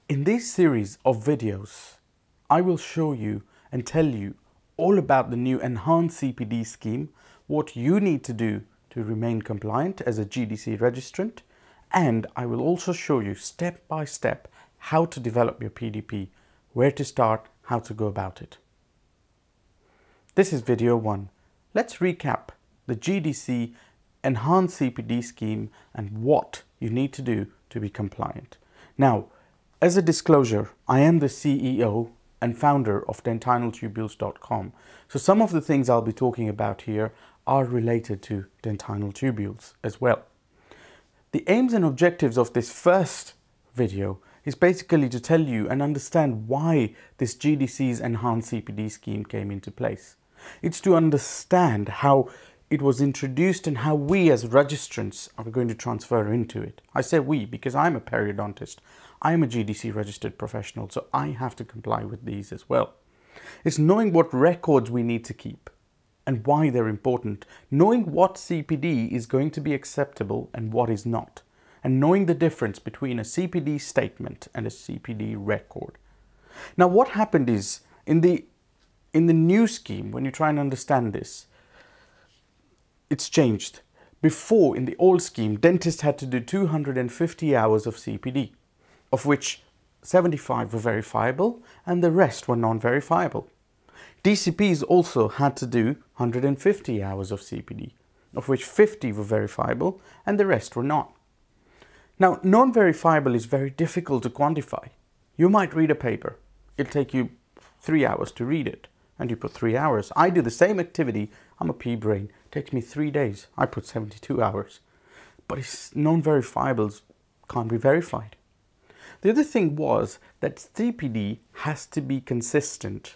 In this series of videos, I will show you and tell you all about the new enhanced CPD scheme, what you need to do to remain compliant as a GDC registrant, and I will also show you step by step how to develop your PDP, where to start, how to go about it. This is video 1. Let's recap the GDC enhanced CPD scheme and what you need to do to be compliant. Now, as a disclosure, I am the CEO and founder of dentinaltubules.com. So some of the things I'll be talking about here are related to dentinal tubules as well. The aims and objectives of this first video is basically to tell you and understand why this GDC's enhanced CPD scheme came into place. It's to understand how it was introduced and how we as registrants are going to transfer into it. I say we because I'm a periodontist. I'm a GDC registered professional, so I have to comply with these as well. It's knowing what records we need to keep and why they're important, knowing what CPD is going to be acceptable and what is not, and knowing the difference between a CPD statement and a CPD record. Now, what happened is in the new scheme, when you try and understand this, it's changed. Before, in the old scheme, dentists had to do 250 hours of CPD, of which 75 were verifiable and the rest were non-verifiable. DCPs also had to do 150 hours of CPD, of which 50 were verifiable and the rest were not. Now, non-verifiable is very difficult to quantify. You might read a paper. It'll take you 3 hours to read it, and you put 3 hours. I do the same activity. I'm a pea-brain. It takes me 3 days. I put 72 hours. But it's non-verifiables can't be verified. The other thing was that CPD has to be consistent.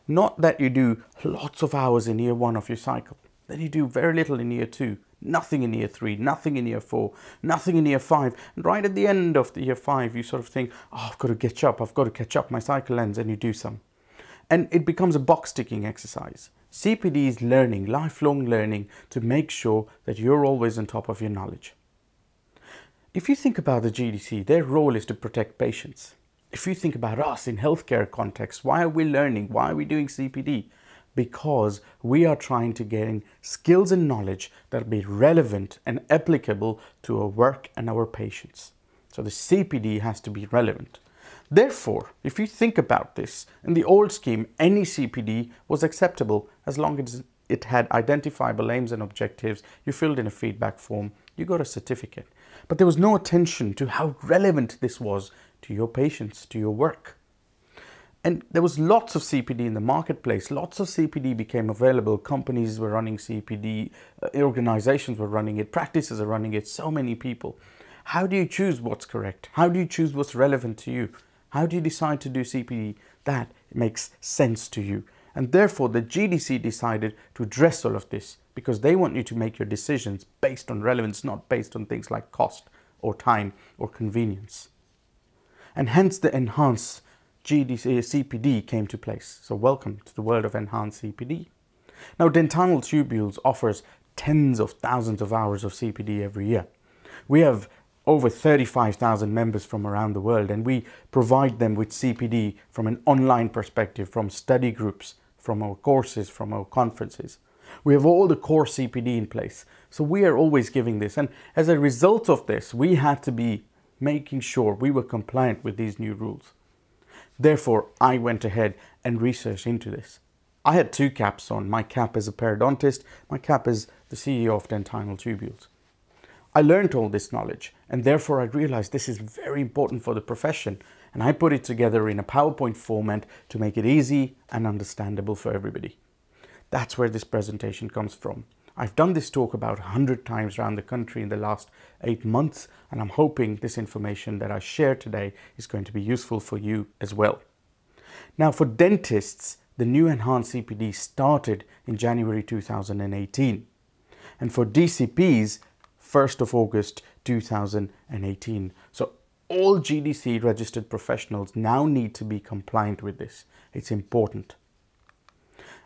Not that you do lots of hours in year 1 of your cycle. Then you do very little in year 2. Nothing in year 3, nothing in year 4, nothing in year 5. And right at the end of the year 5, you sort of think, oh, I've got to catch up, my cycle ends, and you do some. And it becomes a box ticking exercise. CPD is learning, lifelong learning, to make sure that you're always on top of your knowledge. If you think about the GDC, their role is to protect patients. If you think about us in healthcare context, why are we learning? Why are we doing CPD? Because we are trying to gain skills and knowledge that will be relevant and applicable to our work and our patients. So the CPD has to be relevant. Therefore, if you think about this, in the old scheme, any CPD was acceptable as long as it had identifiable aims and objectives. You filled in a feedback form, you got a certificate. But there was no attention to how relevant this was to your patients, to your work. And there was lots of CPD in the marketplace. Lots of CPD became available. Companies were running CPD, organizations were running it, practices are running it, so many people. How do you choose what's correct? How do you choose what's relevant to you? How do you decide to do CPD that makes sense to you? And therefore, the GDC decided to address all of this because they want you to make your decisions based on relevance, not based on things like cost or time or convenience. And hence the enhanced GDC CPD came to place. So welcome to the world of enhanced CPD. Now, Dentinal Tubules offers tens of thousands of hours of CPD every year. We have over 35,000 members from around the world, and we provide them with CPD from an online perspective, from study groups, from our courses, from our conferences. We have all the core CPD in place. So we are always giving this. And as a result of this, we had to be making sure we were compliant with these new rules. Therefore, I went ahead and researched into this. I had 2 caps on. My cap as a periodontist, my cap as the CEO of Dentinal Tubules. I learned all this knowledge, and therefore I realized this is very important for the profession, and I put it together in a PowerPoint format to make it easy and understandable for everybody. That's where this presentation comes from. I've done this talk about 100 times around the country in the last 8 months, and I'm hoping this information that I share today is going to be useful for you as well. Now, for dentists, the new enhanced CPD started in January 2018, and for DCPs, 1st of August 2018. So all GDC registered professionals now need to be compliant with this. It's important.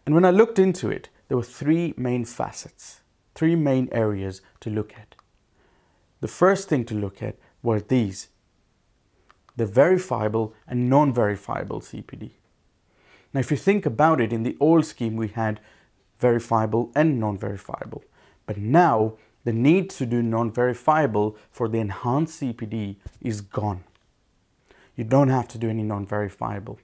And when I looked into it, there were 3 main facets, 3 main areas to look at. The first thing to look at were these. the verifiable and non-verifiable CPD. Now, if you think about it, in the old scheme, we had verifiable and non-verifiable. But now, the need to do non-verifiable for the enhanced CPD is gone. You don't have to do any non-verifiable.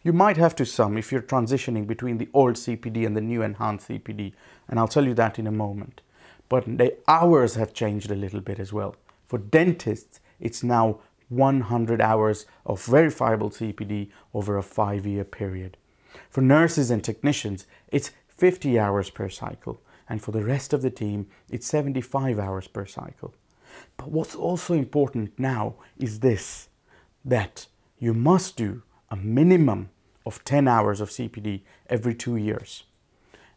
You might have to some if you're transitioning between the old CPD and the new enhanced CPD, and I'll tell you that in a moment. But the hours have changed a little bit as well. For dentists, it's now 100 hours of verifiable CPD over a 5-year period. For nurses and technicians, it's 50 hours per cycle. And for the rest of the team, it's 75 hours per cycle. But what's also important now is this, that you must do a minimum of 10 hours of CPD every 2 years.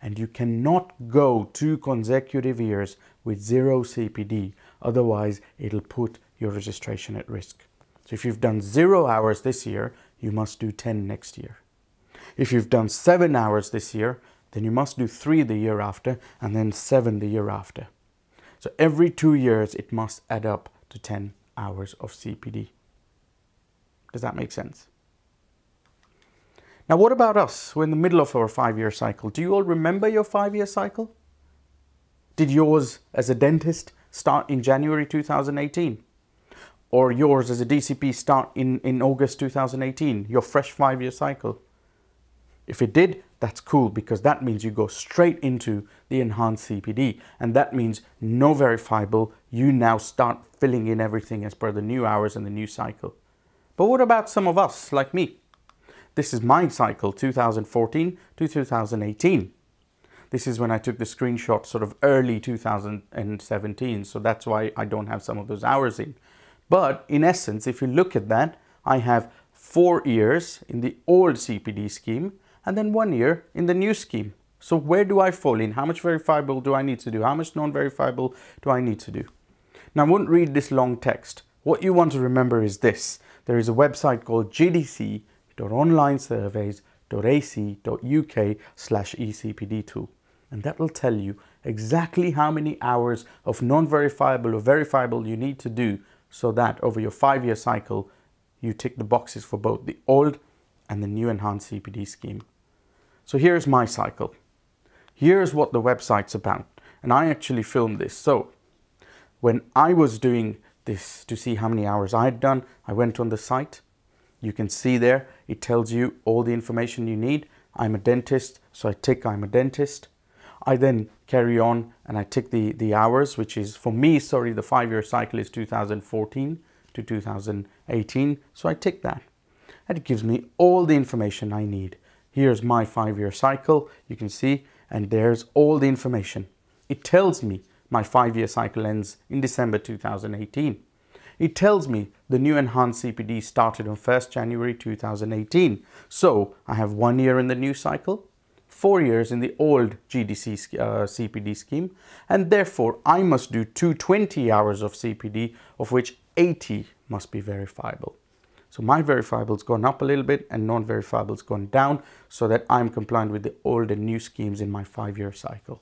And you cannot go 2 consecutive years with 0 CPD, otherwise it'll put your registration at risk. So if you've done 0 hours this year, you must do 10 next year. If you've done 7 hours this year, then you must do 3 the year after, and then 7 the year after. So every 2 years, it must add up to 10 hours of CPD. Does that make sense? Now, what about us? We're in the middle of our 5-year cycle. Do you all remember your 5-year cycle? Did yours as a dentist start in January 2018? Or yours as a DCP start in August 2018, your fresh 5-year cycle? If it did, that's cool, because that means you go straight into the enhanced CPD. And that means no verifiable, you now start filling in everything as per the new hours and the new cycle. But what about some of us, like me? This is my cycle, 2014 to 2018. This is when I took the screenshot sort of early 2017, so that's why I don't have some of those hours in. But in essence, if you look at that, I have 4 years in the old CPD scheme and then 1 year in the new scheme. So where do I fall in? How much verifiable do I need to do? How much non-verifiable do I need to do? Now, I won't read this long text. What you want to remember is this. There is a website called gdc.onlinesurveys.ac.uk/eCPD tool. And that will tell you exactly how many hours of non-verifiable or verifiable you need to do, so that over your 5-year cycle, you tick the boxes for both the old and the new enhanced CPD scheme. So here's my cycle. Here's what the website's about. And I actually filmed this. So when I was doing this to see how many hours I had done, I went on the site. You can see there, it tells you all the information you need. I'm a dentist, so I tick I'm a dentist. I then carry on and I tick the hours, which is, for me, sorry, the 5-year cycle is 2014 to 2018. So I tick that. And it gives me all the information I need. Here's my 5-year cycle, you can see, and there's all the information. It tells me my 5-year cycle ends in December 2018. It tells me the new enhanced CPD started on 1st January 2018. So I have 1 year in the new cycle, 4 years in the old GDC CPD scheme, and therefore I must do 220 hours of CPD, of which 80 must be verifiable. So my verifiable's gone up a little bit and non-verifiable's gone down, so that I'm compliant with the old and new schemes in my 5-year cycle.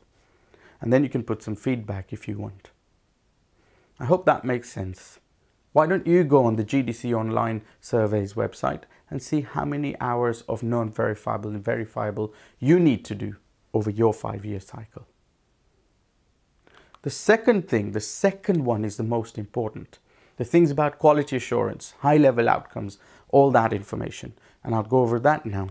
And then you can put some feedback if you want. I hope that makes sense. Why don't you go on the GDC Online Surveys website and see how many hours of non-verifiable and verifiable you need to do over your 5-year cycle. The second thing, the second one is the most important. The things about quality assurance, high-level outcomes, all that information. And I'll go over that now.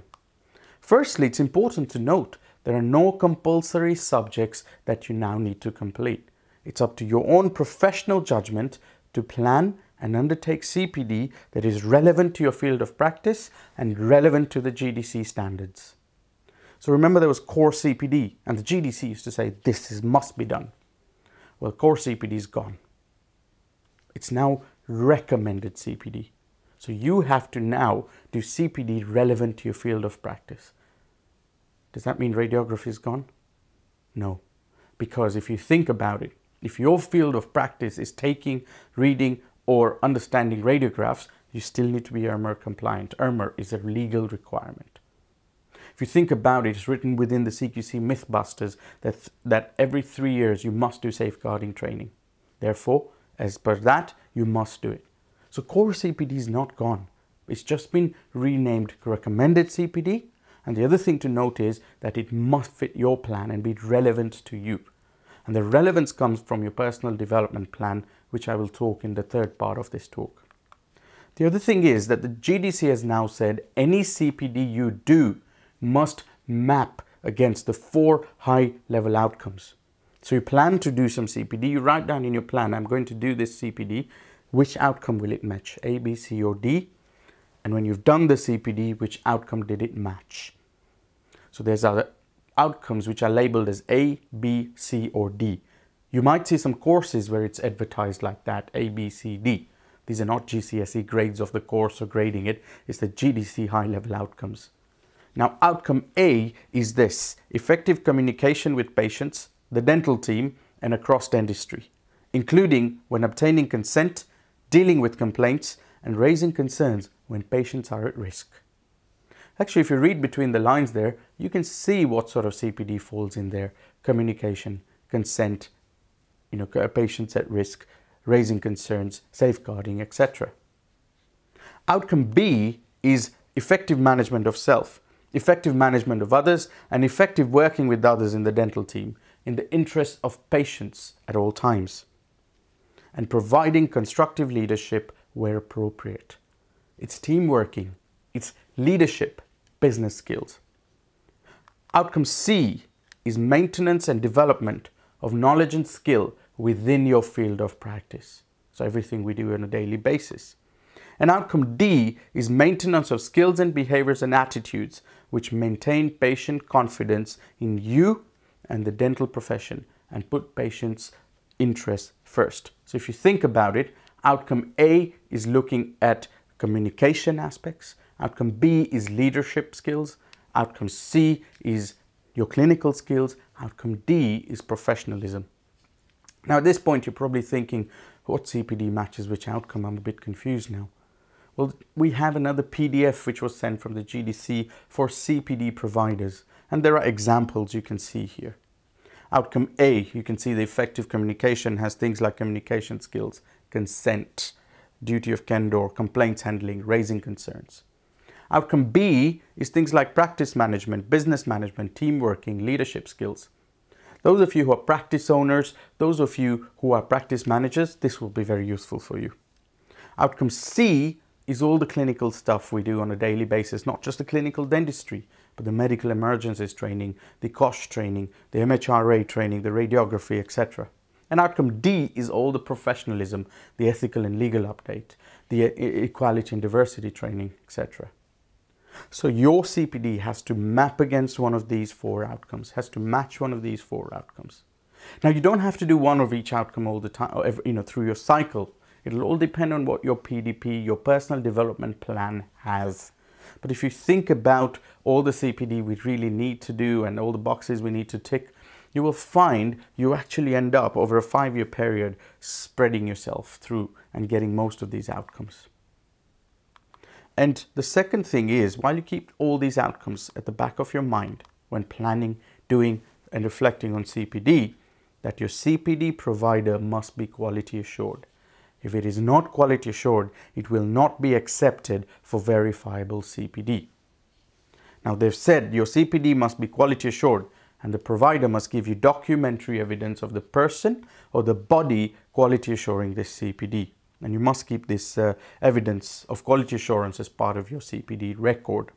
Firstly, it's important to note there are no compulsory subjects that you now need to complete. It's up to your own professional judgment to plan and undertake CPD that is relevant to your field of practice and relevant to the GDC standards. So remember, there was core CPD and the GDC used to say this must be done. Well, core CPD is gone. It's now recommended CPD. So you have to now do CPD relevant to your field of practice. Does that mean radiography is gone? No, because if you think about it, if your field of practice is taking, reading, or understanding radiographs, you still need to be IRMR compliant. IRMR is a legal requirement. If you think about it, it's written within the CQC Mythbusters that every 3 years you must do safeguarding training. Therefore, as per that, you must do it. So core CPD is not gone. It's just been renamed recommended CPD. And the other thing to note is that it must fit your plan and be relevant to you. And the relevance comes from your personal development plan, which I will talk in the third part of this talk. The other thing is that the GDC has now said any CPD you do must map against the 4 high-level outcomes. So you plan to do some CPD, you write down in your plan, I'm going to do this CPD, which outcome will it match, A, B, C or D? And when you've done the CPD, which outcome did it match? So there's other outcomes which are labeled as A, B, C or D. You might see some courses where it's advertised like that, A, B, C, D. These are not GCSE grades of the course or grading it, it's the GDC high-level outcomes. Now outcome A is this: effective communication with patients, the dental team and across dentistry, including when obtaining consent, dealing with complaints and raising concerns when patients are at risk. Actually, if you read between the lines there, you can see what sort of CPD falls in there: communication, consent, patients at risk, raising concerns, safeguarding, etc. Outcome B is effective management of self, effective management of others, and effective working with others in the dental team in the interest of patients at all times, and providing constructive leadership where appropriate. It's team working, it's leadership, business skills. Outcome C is maintenance and development of knowledge and skill within your field of practice. So everything we do on a daily basis. And outcome D is maintenance of skills and behaviors and attitudes which maintain patient confidence in you and the dental profession and put patients' interests first. So if you think about it, outcome A is looking at communication aspects, outcome B is leadership skills, outcome C is your clinical skills, outcome D is professionalism. Now at this point you're probably thinking, what CPD matches which outcome? I'm a bit confused now. Well, we have another PDF which was sent from the GDC for CPD providers, and there are examples you can see here. Outcome A, you can see the effective communication has things like communication skills, consent, duty of candor, complaints handling, raising concerns. Outcome B is things like practice management, business management, team working, leadership skills. Those of you who are practice owners, those of you who are practice managers, this will be very useful for you. Outcome C is all the clinical stuff we do on a daily basis, not just the clinical dentistry, but the medical emergencies training, the COSH training, the MHRA training, the radiography, etc. And outcome D is all the professionalism, the ethical and legal update, the equality and diversity training, etc. So your CPD has to map against one of these 4 outcomes, has to match one of these 4 outcomes. Now you don't have to do one of each outcome all the time, through your cycle. It'll all depend on what your PDP, your personal development plan has. But if you think about all the CPD we really need to do and all the boxes we need to tick, you will find you actually end up over a 5-year period spreading yourself through and getting most of these outcomes. And the second thing is, while you keep all these outcomes at the back of your mind when planning, doing and reflecting on CPD, that your CPD provider must be quality assured. If it is not quality assured, it will not be accepted for verifiable CPD. Now they've said your CPD must be quality assured and the provider must give you documentary evidence of the person or the body quality assuring this CPD. And you must keep this evidence of quality assurance as part of your CPD record.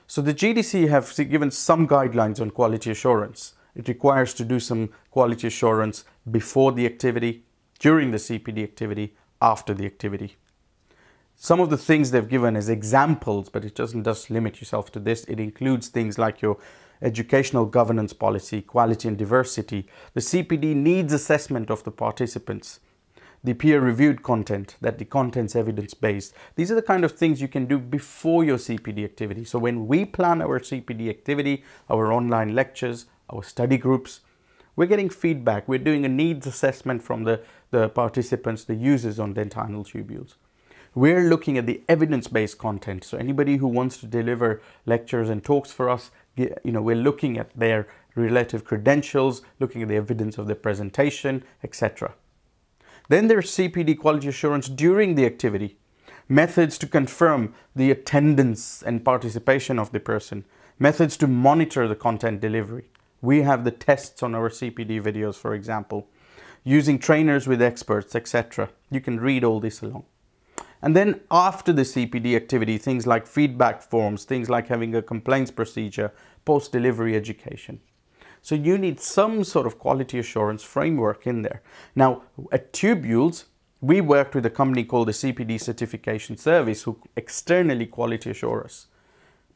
So the GDC have given some guidelines on quality assurance. It requires to do some quality assurance before the activity, during the CPD activity, after the activity. Some of the things they've given as examples, but it doesn't just limit yourself to this. It includes things like your educational governance policy, quality and diversity, the CPD needs assessment of the participants, the peer-reviewed content, that the content's evidence-based. These are the kind of things you can do before your CPD activity. So when we plan our CPD activity, our online lectures, our study groups, we're getting feedback. We're doing a needs assessment from the participants, the users on dentinal tubules. We're looking at the evidence-based content. So anybody who wants to deliver lectures and talks for us, we're looking at their relative credentials, looking at the evidence of their presentation, etc. Then there's CPD quality assurance during the activity. Methods to confirm the attendance and participation of the person. Methods to monitor the content delivery. We have the tests on our CPD videos, for example. Using trainers with experts, etc. You can read all this along. And then after the CPD activity, things like feedback forms, things like having a complaints procedure, post-delivery education. So you need some sort of quality assurance framework in there. Now, at Tubules, we worked with a company called the CPD Certification Service who externally quality assure us.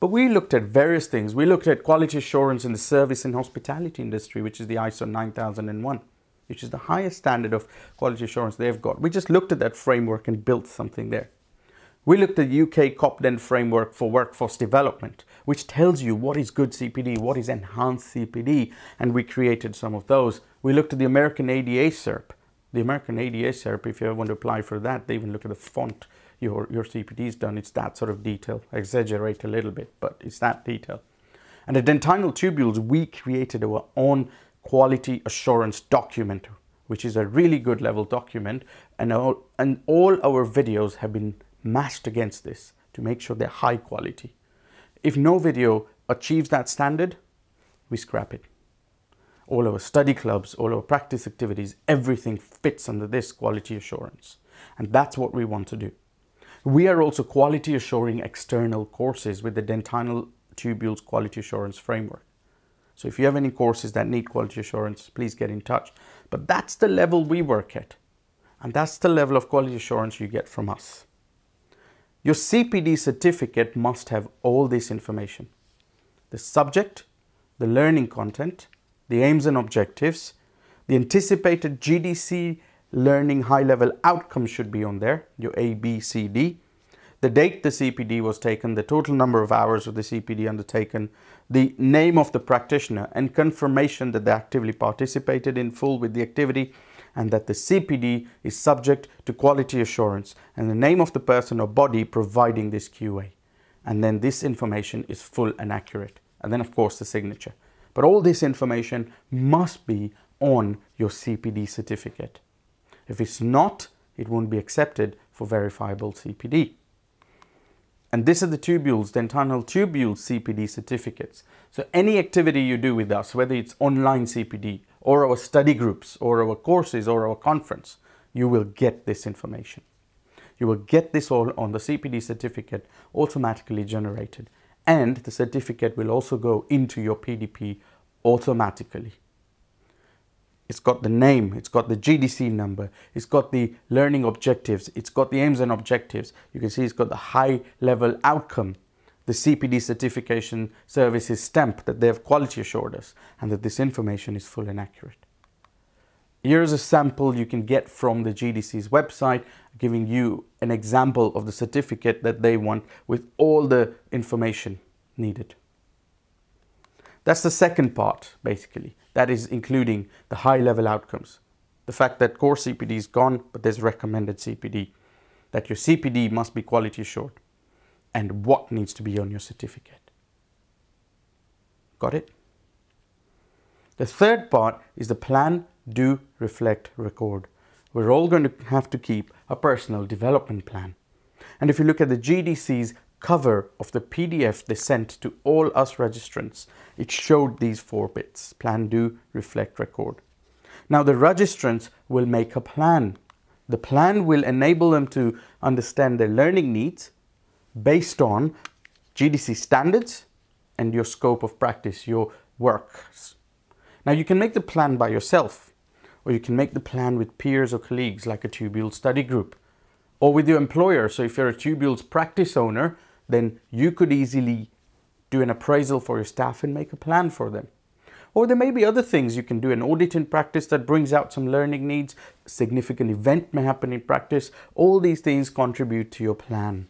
But we looked at various things. We looked at quality assurance in the service and hospitality industry, which is the ISO 9001, which is the highest standard of quality assurance they've got. We just looked at that framework and built something there. We looked at the UK COPDEN framework for workforce development, which tells you what is good CPD, what is enhanced CPD, and we created some of those. We looked at the American ADA CERP. The American ADA CERP, if you ever want to apply for that, they even look at the font your CPD is done. It's that sort of detail. I exaggerate a little bit, but it's that detail. And at Dentinal Tubules, we created our own quality assurance document, which is a really good level document, and all our videos have been matched against this to make sure they're high quality. If no video achieves that standard, we scrap it. All our study clubs, all our practice activities, everything fits under this quality assurance. And that's what we want to do. We are also quality assuring external courses with the Dentinal Tubules Quality Assurance Framework. So if you have any courses that need quality assurance, please get in touch. But that's the level we work at. And that's the level of quality assurance you get from us. Your CPD certificate must have all this information. The subject, the learning content, the aims and objectives, the anticipated GDC learning high-level outcomes should be on there, your A, B, C, D. The date the CPD was taken, the total number of hours of the CPD undertaken, the name of the practitioner, and confirmation that they actively participated in full with the activity, and that the CPD is subject to quality assurance, and the name of the person or body providing this QA. And then this information is full and accurate. And then of course the signature. But all this information must be on your CPD certificate. If it's not, it won't be accepted for verifiable CPD. And this is the Tubules, Dentinal Tubules CPD certificates. So any activity you do with us, whether it's online CPD or our study groups or our courses or our conference, you will get this information. You will get this all on the CPD certificate automatically generated. And the certificate will also go into your PDP automatically. It's got the name, it's got the GDC number, it's got the learning objectives, it's got the aims and objectives. You can see it's got the high level outcome, the CPD certification services stamp that they have quality assured us, and that this information is full and accurate. Here's a sample you can get from the GDC's website, giving you an example of the certificate that they want with all the information needed. That's the second part, basically. That is including the high-level outcomes. The fact that core CPD is gone, but there's recommended CPD. That your CPD must be quality assured. And what needs to be on your certificate. Got it? The third part is the plan, do, reflect, record. We're all going to have to keep a personal development plan. And if you look at the GDC's cover of the PDF they sent to all us registrants, it showed these 4 bits: plan, do, reflect, record. Now the registrants will make a plan. The plan will enable them to understand their learning needs based on GDC standards and your scope of practice, your works. Now you can make the plan by yourself, or you can make the plan with peers or colleagues like a Tubules study group, or with your employer. So if you're a Tubules practice owner, then you could easily do an appraisal for your staff and make a plan for them. Or there may be other things you can do, an audit in practice that brings out some learning needs, a significant event may happen in practice. All these things contribute to your plan.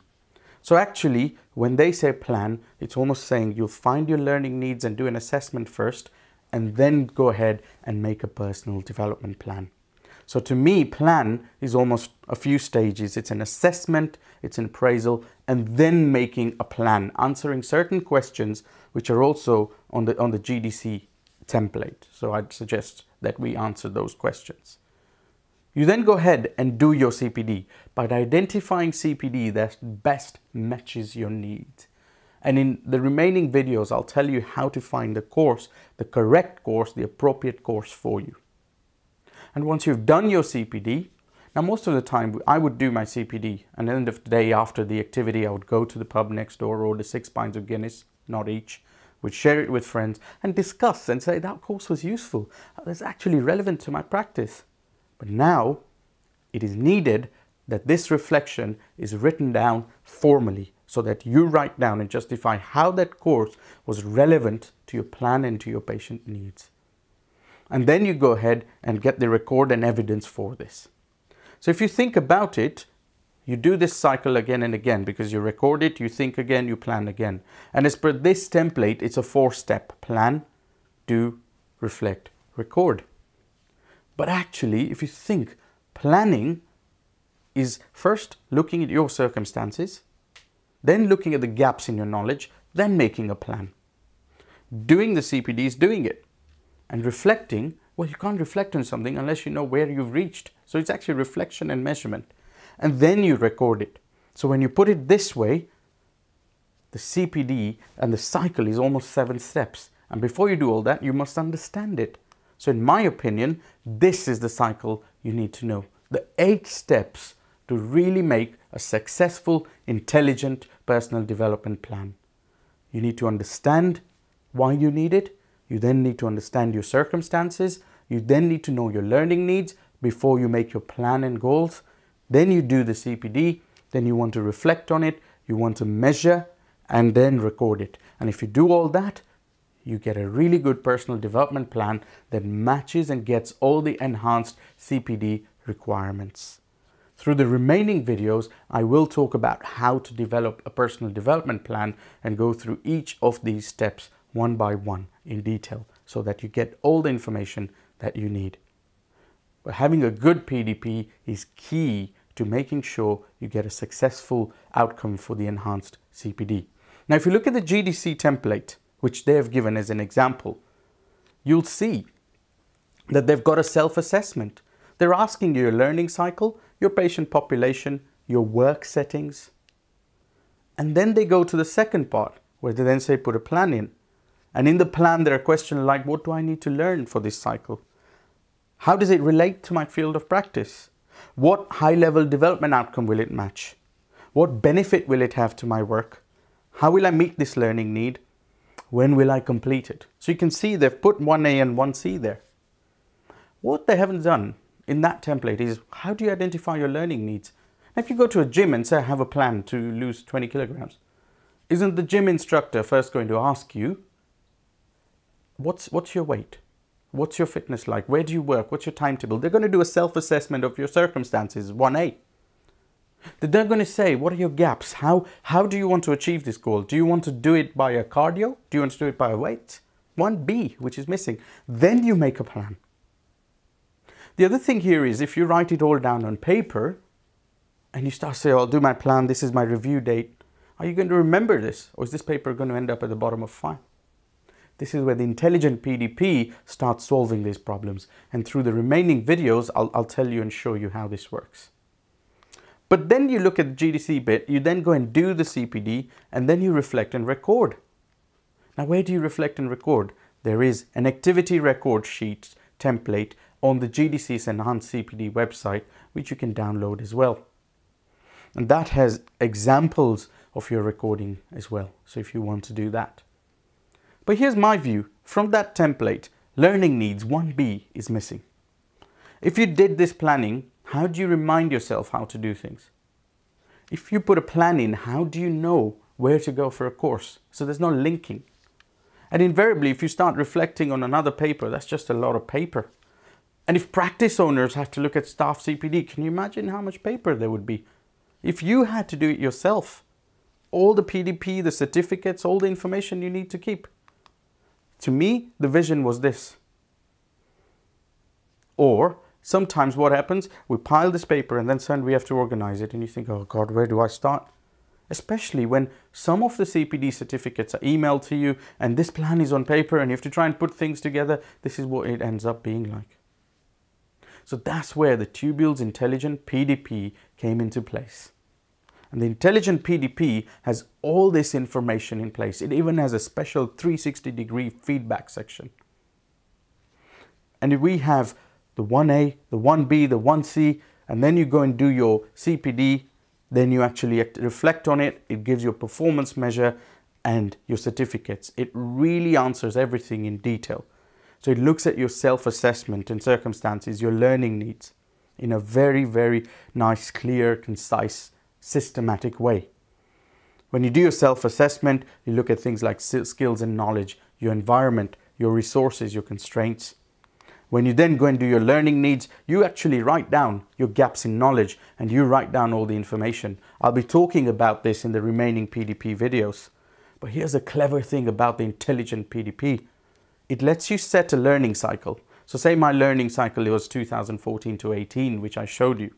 So actually, when they say plan, it's almost saying you'll find your learning needs and do an assessment first, and then go ahead and make a personal development plan. So to me, plan is almost a few stages. It's an assessment, it's an appraisal, and then making a plan, answering certain questions which are also on the GDC template. So I'd suggest that we answer those questions. You then go ahead and do your CPD by identifying CPD that best matches your needs. And in the remaining videos, I'll tell you how to find the course, the correct course, the appropriate course for you. And once you've done your CPD, now most of the time I would do my CPD, and at the end of the day after the activity, I would go to the pub next door, order 6 pints of Guinness, not each, would share it with friends and discuss and say that course was useful. That's actually relevant to my practice. But now it is needed that this reflection is written down formally so that you write down and justify how that course was relevant to your plan and to your patient needs. And then you go ahead and get the record and evidence for this. So if you think about it, you do this cycle again and again because you record it, you think again, you plan again. And as per this template, it's a 4-step: plan, do, reflect, record. But actually, if you think, planning is first looking at your circumstances, then looking at the gaps in your knowledge, then making a plan. Doing the CPD is doing it. And reflecting, well, you can't reflect on something unless you know where you've reached. So it's actually reflection and measurement. And then you record it. So when you put it this way, the CPD and the cycle is almost 7 steps. And before you do all that, you must understand it. So in my opinion, this is the cycle you need to know. The 8 steps to really make a successful, intelligent personal development plan. You need to understand why you need it. You then need to understand your circumstances. You then need to know your learning needs before you make your plan and goals. Then you do the CPD. Then you want to reflect on it. You want to measure and then record it. And if you do all that, you get a really good personal development plan that matches and gets all the enhanced CPD requirements. Through the remaining videos, I will talk about how to develop a personal development plan and go through each of these steps one by one in detail so that you get all the information that you need. But having a good PDP is key to making sure you get a successful outcome for the enhanced CPD. Now, if you look at the GDC template, which they have given as an example, you'll see that they've got a self-assessment. They're asking you your learning cycle, your patient population, your work settings. And then they go to the second part where they then say put a plan in. And in the plan, there are questions like, what do I need to learn for this cycle? How does it relate to my field of practice? What high-level development outcome will it match? What benefit will it have to my work? How will I meet this learning need? When will I complete it? So you can see they've put 1A and 1C there. What they haven't done in that template is, how do you identify your learning needs? Now, if you go to a gym and say, I have a plan to lose 20 kilograms, isn't the gym instructor first going to ask you, what's your weight? What's your fitness like? Where do you work? What's your timetable? They're going to do a self-assessment of your circumstances, 1A. They're going to say, what are your gaps? How do you want to achieve this goal? Do you want to do it by a cardio? Do you want to do it by a weight? 1B, which is missing. Then you make a plan. The other thing here is if you write it all down on paper and you start saying, I'll do my plan, this is my review date. Are you going to remember this? Or is this paper going to end up at the bottom of 5? This is where the Intelligent PDP starts solving these problems. And through the remaining videos, I'll tell you and show you how this works. But then you look at the GDC bit, you then go and do the CPD, and then you reflect and record. Now, where do you reflect and record? There is an activity record sheet template on the GDC's Enhanced CPD website, which you can download as well. And that has examples of your recording as well, so if you want to do that. But here's my view. From that template, learning needs 1B is missing. If you did this planning, how do you remind yourself how to do things? If you put a plan in, how do you know where to go for a course? So there's no linking. And invariably, if you start reflecting on another paper, that's just a lot of paper. And if practice owners have to look at staff CPD, can you imagine how much paper there would be? If you had to do it yourself, all the PDP, the certificates, all the information you need to keep. To me, the vision was this. Or sometimes what happens, we pile this paper and then suddenly we have to organize it and you think, oh God, where do I start? Especially when some of the CPD certificates are emailed to you and this plan is on paper and you have to try and put things together. This is what it ends up being like. So that's where the Tubules Intelligent PDP came into place. And the Intelligent PDP has all this information in place. It even has a special 360-degree feedback section. And if we have the 1A, the 1B, the 1C, and then you go and do your CPD, then you actually reflect on it. It gives you a performance measure and your certificates. It really answers everything in detail. So it looks at your self-assessment and circumstances, your learning needs in a very, very nice, clear, concise, systematic way. When you do your self-assessment, you look at things like skills and knowledge, your environment, your resources, your constraints. When you then go and do your learning needs, you actually write down your gaps in knowledge and you write down all the information. I'll be talking about this in the remaining PDP videos. But here's a clever thing about the Intelligent PDP. It lets you set a learning cycle. So say my learning cycle was 2014 to 18, which I showed you.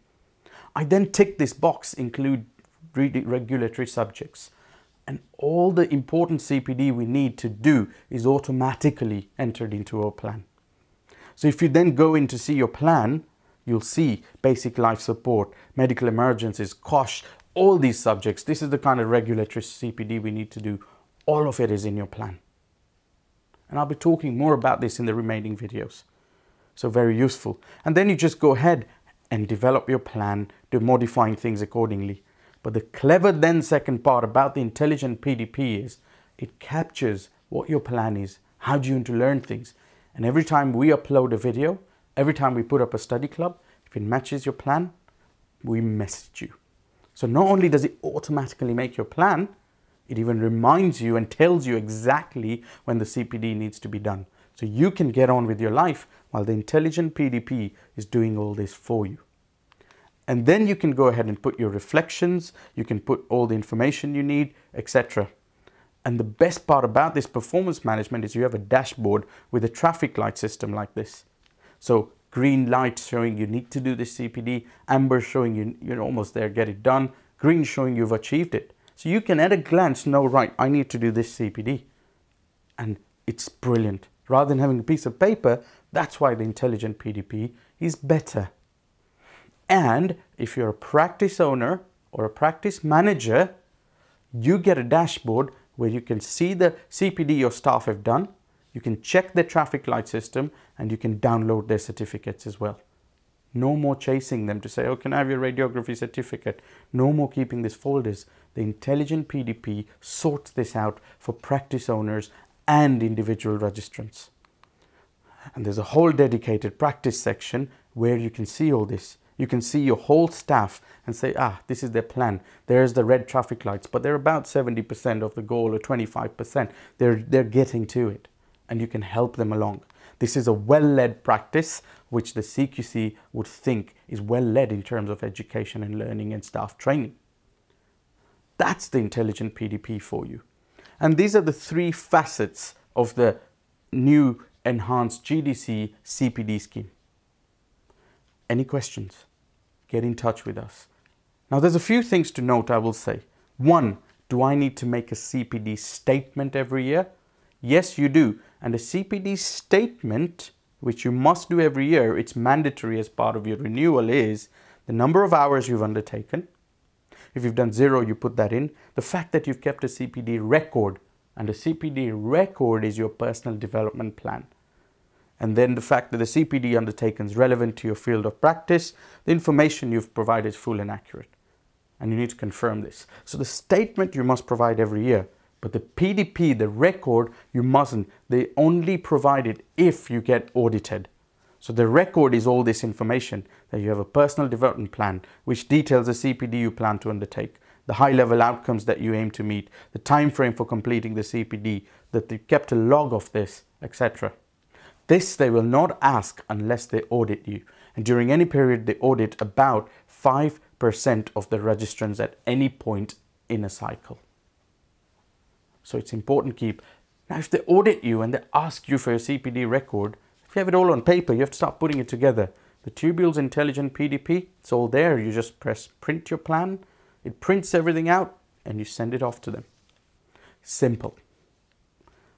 I then tick this box, include regulatory subjects. And all the important CPD we need to do is automatically entered into our plan. So if you then go in to see your plan, you'll see basic life support, medical emergencies, COSH, all these subjects. This is the kind of regulatory CPD we need to do. All of it is in your plan. And I'll be talking more about this in the remaining videos. So very useful. And then you just go ahead and develop your plan, do modifying things accordingly. But the clever then second part about the Intelligent PDP is it captures what your plan is, how do you want to learn things. And every time we upload a video, every time we put up a study club, if it matches your plan, we message you. So not only does it automatically make your plan, it even reminds you and tells you exactly when the CPD needs to be done. So you can get on with your life while the Intelligent PDP is doing all this for you. And then you can go ahead and put your reflections, you can put all the information you need, etc. And the best part about this performance management is you have a dashboard with a traffic light system like this. So green light showing you need to do this CPD, amber showing you're almost there, get it done, green showing you've achieved it. So you can at a glance know, right, I need to do this CPD. And it's brilliant. Rather than having a piece of paper, that's why the Intelligent PDP is better. And if you're a practice owner or a practice manager, you get a dashboard where you can see the CPD your staff have done, you can check the traffic light system, and you can download their certificates as well. No more chasing them to say, oh, can I have your radiography certificate? No more keeping these folders. The Intelligent PDP sorts this out for practice owners and individual registrants. And there's a whole dedicated practice section where you can see all this. You can see your whole staff and say, this is their plan. There's the red traffic lights, but they're about 70% of the goal or 25%. They're getting to it, and you can help them along. This is a well-led practice, which the CQC would think is well-led in terms of education and learning and staff training. That's the Intelligent PDP for you. And these are the three facets of the new enhanced GDC CPD scheme. Any questions? Get in touch with us. Now there's a few things to note, I will say. One, do I need to make a CPD statement every year? Yes, you do. And a CPD statement, which you must do every year, it's mandatory as part of your renewal, is the number of hours you've undertaken. If you've done 0, you put that in. The fact that you've kept a CPD record, and a CPD record is your personal development plan. And then the fact that the CPD undertaken is relevant to your field of practice, the information you've provided is full and accurate. And you need to confirm this. So the statement you must provide every year, but the PDP, the record, you mustn't. They only provide it if you get audited. So the record is all this information, that you have a personal development plan, which details the CPD you plan to undertake, the high-level outcomes that you aim to meet, the time frame for completing the CPD, that they kept a log of this, etc. This they will not ask unless they audit you. And during any period, they audit about 5% of the registrants at any point in a cycle. So it's important to keep. Now, if they audit you and they ask you for your CPD record, if you have it all on paper, you have to start putting it together. The Tubules Intelligent PDP, it's all there. You just press print your plan. It prints everything out and you send it off to them. Simple.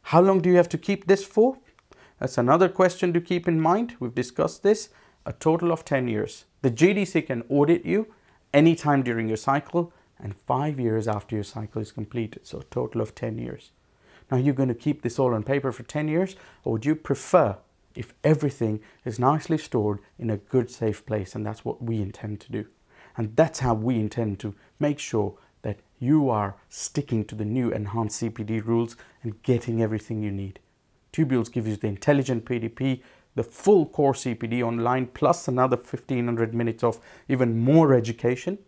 How long do you have to keep this for? That's another question to keep in mind. We've discussed this. a total of 10 years. The GDC can audit you anytime during your cycle and 5 years after your cycle is completed. So a total of 10 years. Now, you're going to keep this all on paper for 10 years, or would you prefer if everything is nicely stored in a good, safe place? And that's what we intend to do. And that's how we intend to make sure that you are sticking to the new enhanced CPD rules and getting everything you need. Tubules gives you the Intelligent PDP, the full core CPD online, plus another 1500 minutes of even more education.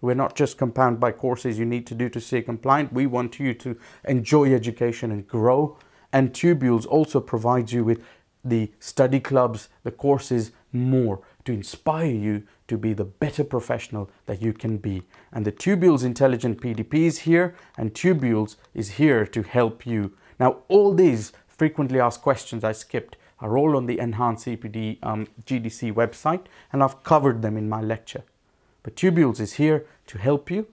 We're not just compound by courses you need to do to stay compliant. We want you to enjoy education and grow. And Tubules also provides you with the study clubs, the courses, more to inspire you to be the better professional that you can be. And the Tubules Intelligent PDP is here, and Tubules is here to help you. Now, all these frequently asked questions I skipped are all on the Enhanced CPD GDC website, and I've covered them in my lecture. But Tubules is here to help you.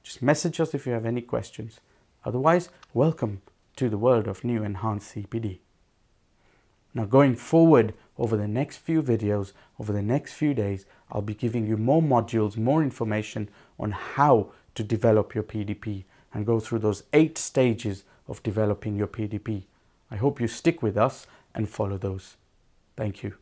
Just message us if you have any questions. Otherwise, welcome to the world of new Enhanced CPD. Now, going forward over the next few videos, over the next few days, I'll be giving you more modules, more information on how to develop your PDP and go through those 8 stages of developing your PDP. I hope you stick with us and follow those. Thank you.